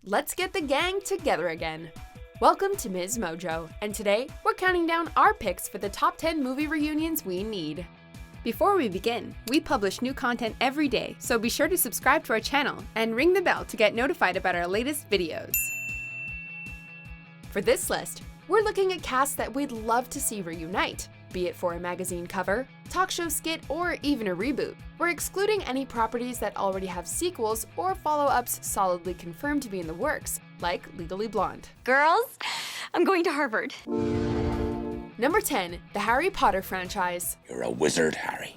Let's get the gang together again. Welcome to MsMojo, and today we're counting down our picks for the top 10 movie reunions we need. Before we begin, we publish new content every day, so be sure to subscribe to our channel and ring the bell to get notified about our latest videos. For this list, we're looking at casts that we'd love to see reunite, be it for a magazine cover, talk show skit, or even a reboot. We're excluding any properties that already have sequels or follow-ups solidly confirmed to be in the works, like Legally Blonde. Girls, I'm going to Harvard. Number 10, the Harry Potter franchise. You're a wizard, Harry.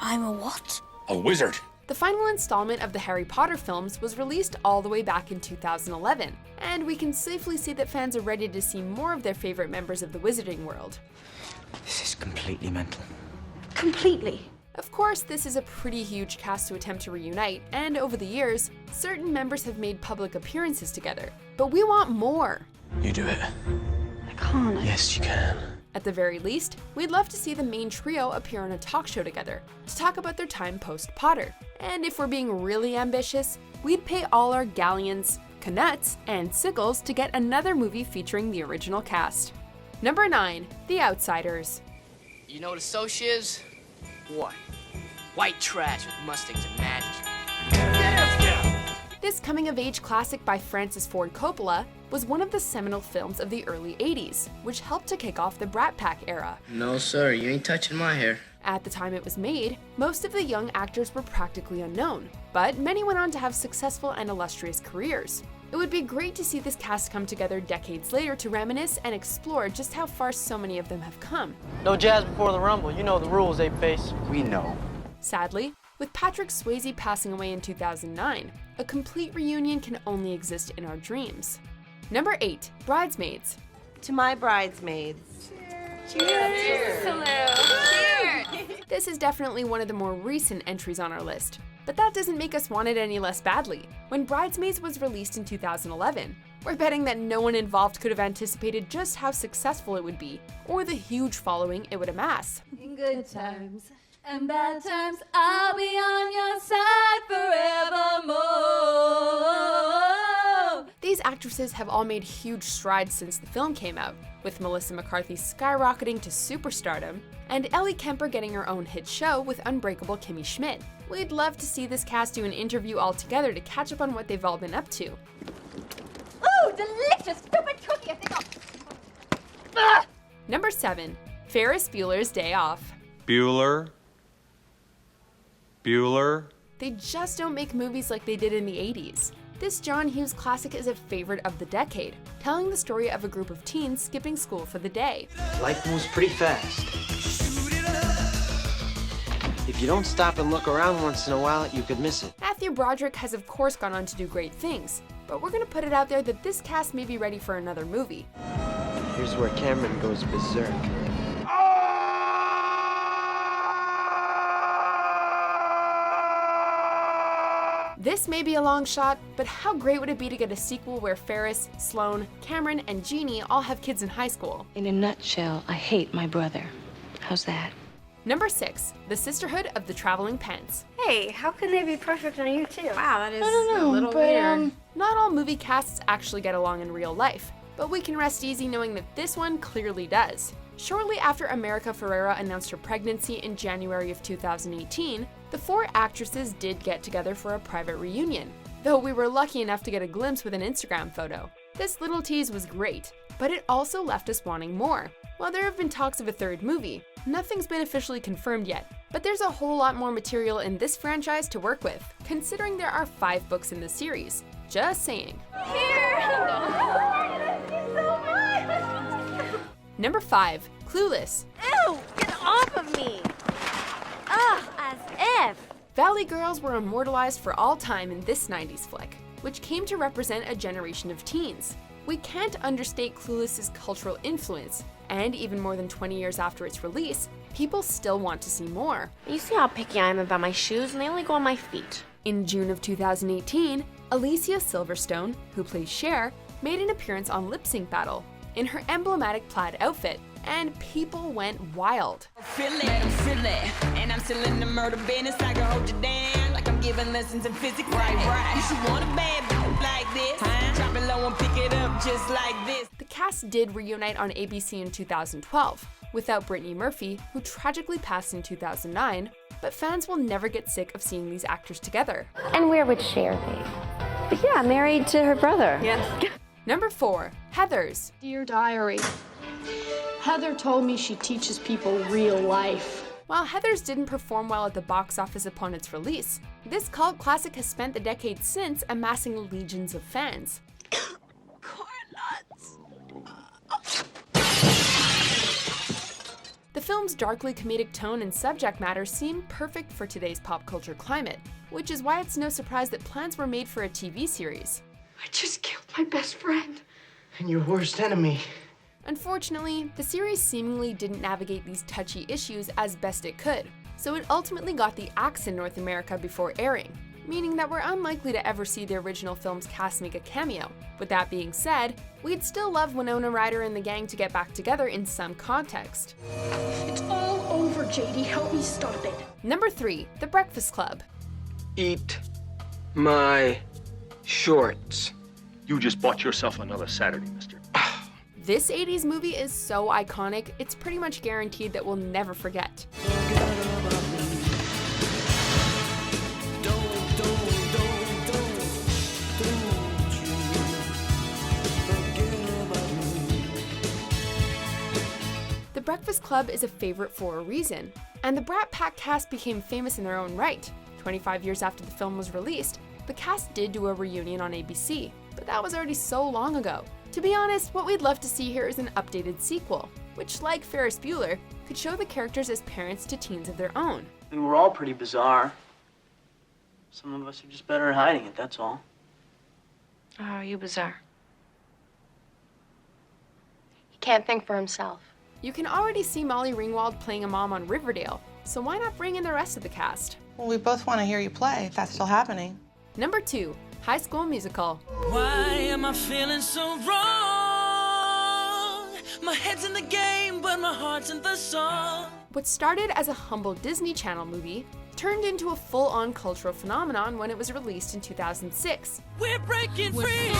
I'm a what? A wizard. The final installment of the Harry Potter films was released all the way back in 2011, and we can safely see that fans are ready to see more of their favorite members of the wizarding world. This is completely mental. Completely. Of course, this is a pretty huge cast to attempt to reunite, and over the years, certain members have made public appearances together. But we want more. You do it. I can't. Yes, you can. At the very least, we'd love to see the main trio appear on a talk show together to talk about their time post-Potter. And if we're being really ambitious, we'd pay all our galleons, Knuts, and Sickles to get another movie featuring the original cast. Number 9, The Outsiders. You know what a Soch is? What? White trash with Mustangs and magic. This coming-of-age classic by Francis Ford Coppola was one of the seminal films of the early 80s, which helped to kick off the Brat Pack era. No, sir, you ain't touching my hair. At the time it was made, most of the young actors were practically unknown, but many went on to have successful and illustrious careers. It would be great to see this cast come together decades later to reminisce and explore just how far so many of them have come. No jazz before the rumble. You know the rules, Ape-Face. We know. Sadly, with Patrick Swayze passing away in 2009, a complete reunion can only exist in our dreams. Number 8, Bridesmaids. To my bridesmaids. Cheers. This is definitely one of the more recent entries on our list, but that doesn't make us want it any less badly. When Bridesmaids was released in 2011, we're betting that no one involved could have anticipated just how successful it would be, or the huge following it would amass. In good times and bad times, I'll be on your side forevermore. These actresses have all made huge strides since the film came out, with Melissa McCarthy skyrocketing to superstardom, and Ellie Kemper getting her own hit show with Unbreakable Kimmy Schmidt. We'd love to see this cast do an interview all together to catch up on what they've all been up to. Ooh, delicious stupid cookie. I think Number 7, Ferris Bueller's Day Off. Bueller. They just don't make movies like they did in the 80s. This John Hughes classic is a favorite of the decade, telling the story of a group of teens skipping school for the day. Life moves pretty fast. If you don't stop and look around once in a while, you could miss it. Matthew Broderick has of course gone on to do great things, but we're gonna put it out there that this cast may be ready for another movie. Here's where Cameron goes berserk. This may be a long shot, but how great would it be to get a sequel where Ferris, Sloane, Cameron, and Jeannie all have kids in high school? In a nutshell, I hate my brother. How's that? Number 6, The Sisterhood of the Traveling Pants. Hey, how can they be perfect on you too? Wow, that is a little weird. Not all movie casts actually get along in real life, but we can rest easy knowing that this one clearly does. Shortly after America Ferrera announced her pregnancy in January of 2018, the 4 actresses did get together for a private reunion, though we were lucky enough to get a glimpse with an Instagram photo. This little tease was great, but it also left us wanting more. While there have been talks of a third movie, nothing's been officially confirmed yet, but there's a whole lot more material in this franchise to work with, considering there are 5 books in the series. Just saying. Number 5, Clueless. Ew, get off of me. Ugh, as if. Valley Girls were immortalized for all time in this 90s flick, which came to represent a generation of teens. We can't understate Clueless's cultural influence, and even more than 20 years after its release, people still want to see more. You see how picky I am about my shoes, and they only go on my feet. In June of 2018, Alicia Silverstone, who plays Cher, made an appearance on Lip Sync Battle in her emblematic plaid outfit, and people went wild. And I'm still in the murder business. I can hold you down like I'm giving lessons in physics. Right. You should want a bad like this. Drop it low and pick it up just like this. The cast did reunite on ABC in 2012, without Brittany Murphy, who tragically passed in 2009, but fans will never get sick of seeing these actors together. And where would Cher be? Yeah, married to her brother. Yeah. Number 4, Heathers. Dear Diary, Heather told me she teaches people real life. While Heathers didn't perform well at the box office upon its release, this cult classic has spent the decades since amassing legions of fans. The film's darkly comedic tone and subject matter seem perfect for today's pop culture climate, which is why it's no surprise that plans were made for a TV series. I just killed my best friend. And your worst enemy. Unfortunately, the series seemingly didn't navigate these touchy issues as best it could, so it ultimately got the axe in North America before airing, meaning that we're unlikely to ever see the original film's cast make a cameo. With that being said, we'd still love Winona Ryder and the gang to get back together in some context. It's all over, JD. Help me stop it. Number 3, The Breakfast Club. Eat my shorts. You just bought yourself another Saturday, mister. This 80s movie is so iconic, it's pretty much guaranteed that we'll never forget. The Breakfast Club is a favorite for a reason, and the Brat Pack cast became famous in their own right. 25 years after the film was released, the cast did do a reunion on ABC, but that was already so long ago. To be honest, what we'd love to see here is an updated sequel, which, like Ferris Bueller, could show the characters as parents to teens of their own. I mean, we're all pretty bizarre. Some of us are just better at hiding it, that's all. How are you bizarre? He can't think for himself. You can already see Molly Ringwald playing a mom on Riverdale, so why not bring in the rest of the cast? Well, we both want to hear you play, if that's still happening. Number 2, High School Musical. Why am I feeling so wrong? My head's in the game, but my heart's in the song. What started as a humble Disney Channel movie turned into a full-on cultural phenomenon when it was released in 2006. We're breaking free.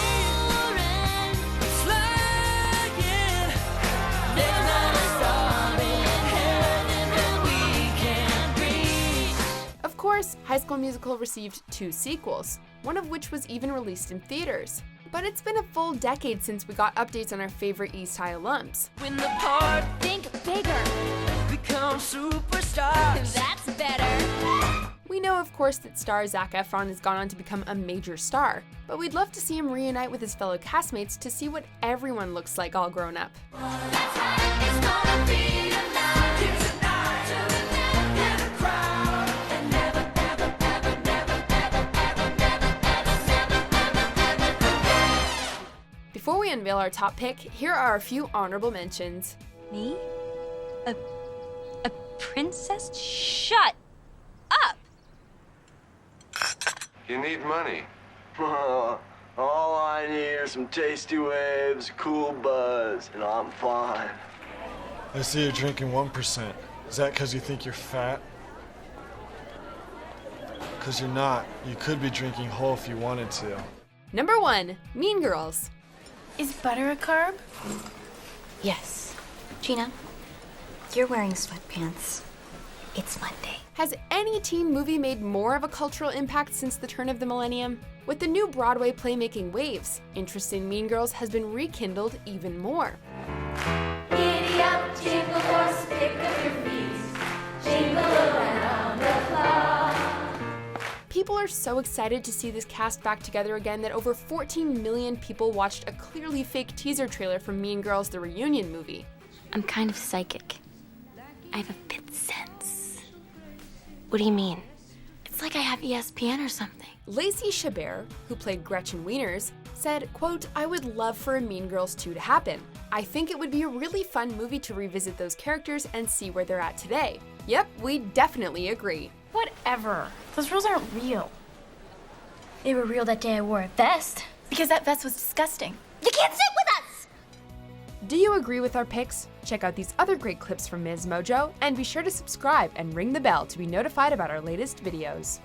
Of course, High School Musical received 2 sequels, one of which was even released in theaters. But it's been a full decade since we got updates on our favorite East High alums. When the part Think bigger. become superstars. That's better. We know, of course, that star Zac Efron has gone on to become a major star, but we'd love to see him reunite with his fellow castmates to see what everyone looks like all grown up. Before we unveil our top pick, here are a few honorable mentions. Me? A princess? Shut up! You need money. All I need are some tasty waves, cool buzz, and I'm fine. I see you're drinking 1%. Is that because you think you're fat? Because you're not. You could be drinking whole if you wanted to. Number 1, Mean Girls. Is butter a carb? Yes. Gina, you're wearing sweatpants. It's Monday. Has any teen movie made more of a cultural impact since the turn of the millennium? With the new Broadway play making waves, interest in Mean Girls has been rekindled even more. Giddy up, jingle horse, pick up your feet. Jingle around the clock. People are so excited to see this cast back together again that over 14 million people watched a clearly fake teaser trailer for Mean Girls the Reunion movie. I'm kind of psychic. I have a fifth sense. What do you mean? It's like I have ESPN or something. Lacey Chabert, who played Gretchen Wieners, said, quote, "I would love for a Mean Girls 2 to happen. I think it would be a really fun movie to revisit those characters and see where they're at today." Yep, we definitely agree. Whatever. Those rules aren't real. They were real that day I wore a vest. Because that vest was disgusting. You can't sit with us! Do you agree with our picks? Check out these other great clips from MsMojo, and be sure to subscribe and ring the bell to be notified about our latest videos.